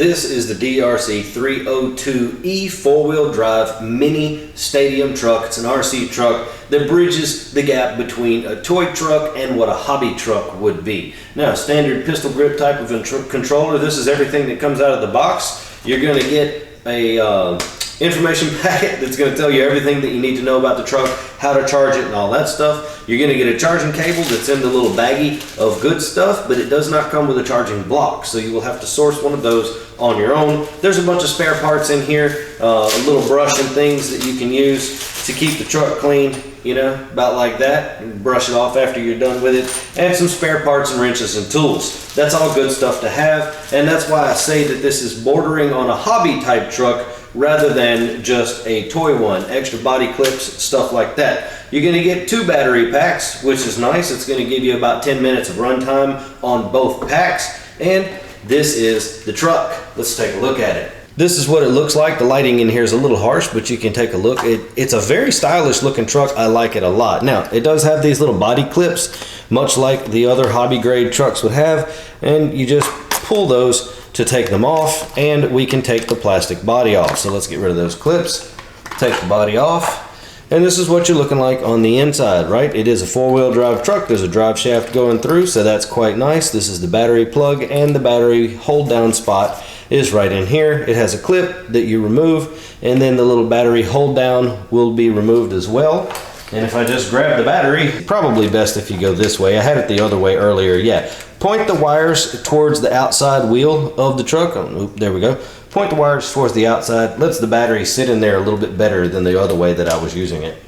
This is the DRC 302E four-wheel drive mini stadium truck. It's an RC truck that bridges the gap between a toy truck and what a hobby truck would be. Now, standard pistol grip type of controller. This is everything that comes out of the box. You're going to get a information packet that's going to tell you everything that you need to know about the truck, how to charge it and all that stuff. You're going to get a charging cable that's in the little baggie of good stuff, but it does not come with a charging block, so you will have to source one of those on your own. There's a bunch of spare parts in here, a little brush and things that you can use to keep the truck clean, you know, about like that, and brush it off after you're done with it, and some spare parts and wrenches and tools. That's all good stuff to have, and that's why I say that this is bordering on a hobby type truck rather than just a toy one. Extra body clips, stuff like that. You're going to get 2 battery packs, which is nice. It's going to give you about 10 minutes of runtime on both packs, and this is the truck. Let's take a look at it. This is what it looks like. The lighting in here is a little harsh, but you can take a look. It's a very stylish looking truck. I like it a lot. Now, it does have these little body clips, much like the other hobby grade trucks would have, and you just pull those to take them off, and we can take the plastic body off. So let's get rid of those clips, take the body off, and this is what you're looking like on the inside, right? It is a 4-wheel drive truck. There's a drive shaft going through, so that's quite nice. This is the battery plug, and the battery hold down spot is right in here. It has a clip that you remove, and then the little battery hold down will be removed as well. And if I just grab the battery, probably best if you go this way. I had it the other way earlier. Yeah, point the wires towards the outside wheel of the truck. Oh, there we go. Point the wires towards the outside. Lets the battery sit in there a little bit better than the other way that I was using it.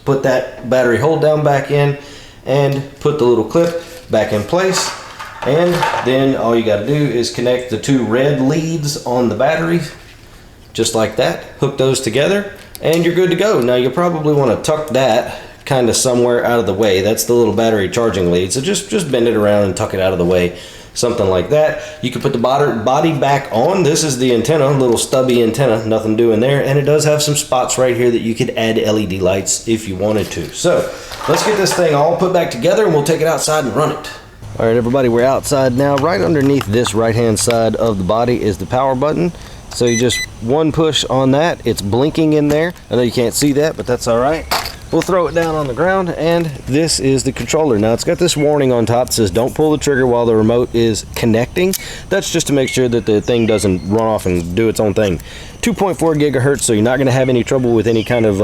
Put that battery hold down back in and put the little clip back in place. And then all you got to do is connect the 2 red leads on the battery, just like that. Hook those together, and you're good to go. Now, you'll probably want to tuck that kind of somewhere out of the way. That's the little battery charging lead. So just bend it around and tuck it out of the way, something like that. You can put the body back on. This is the antenna, little stubby antenna, nothing doing there. And it does have some spots right here that you could add LED lights if you wanted to. So let's get this thing all put back together, and we'll take it outside and run it. All right, everybody, we're outside now. Right underneath this right-hand side of the body is the power button. So you just one push on that. It's blinking in there. I know you can't see that, but that's all right. We'll throw it down on the ground, and this is the controller. Now, it's got this warning on top that says don't pull the trigger while the remote is connecting. That's just to make sure that the thing doesn't run off and do its own thing. 2.4 gigahertz, so you're not going to have any trouble with any kind of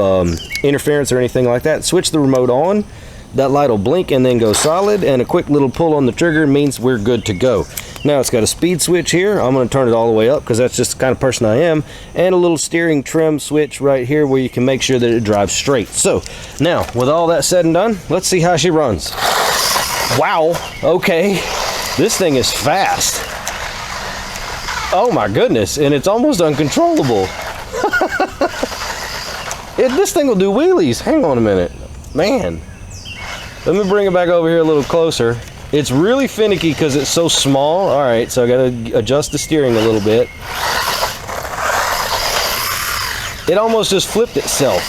interference or anything like that. Switch the remote on. That light will blink and then go solid, and a quick little pull on the trigger means we're good to go. Now, it's got a speed switch here. I'm going to turn it all the way up because that's just the kind of person I am, and a little steering trim switch right here where you can make sure that it drives straight. So now, with all that said and done, let's see how she runs. Wow, okay, this thing is fast. Oh my goodness, and it's almost uncontrollable. This thing will do wheelies. Hang on a minute, man. Let me bring it back over here a little closer. It's really finicky because it's so small. All right, so I got to adjust the steering a little bit. It almost just flipped itself.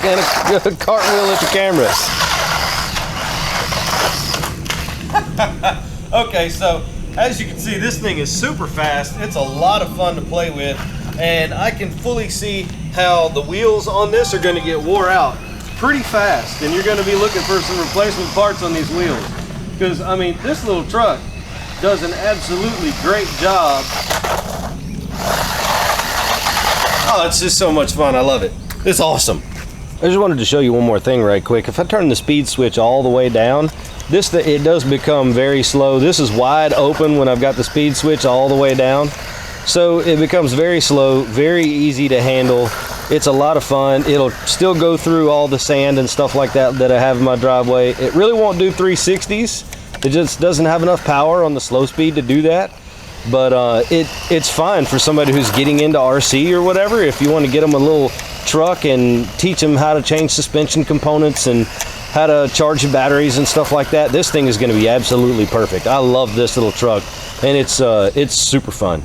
And a cartwheel at the camera. Okay, so as you can see, this thing is super fast. It's a lot of fun to play with, and I can fully see how the wheels on this are going to get wore out pretty fast, and you're going to be looking for some replacement parts on these wheels, because I mean, this little truck does an absolutely great job. Oh, it's just so much fun. I love it. It's awesome. I just wanted to show you one more thing right quick. If I turn the speed switch all the way down, it does become very slow. This is wide open when I've got the speed switch all the way down. So it becomes very slow, very easy to handle. It's a lot of fun. It'll still go through all the sand and stuff like that I have in my driveway. It really won't do 360s. It just doesn't have enough power on the slow speed to do that. But it's fine for somebody who's getting into RC or whatever. If you want to get them a little truck and teach them how to change suspension components and how to charge the batteries and stuff like that, this thing is going to be absolutely perfect. I love this little truck, and it's super fun.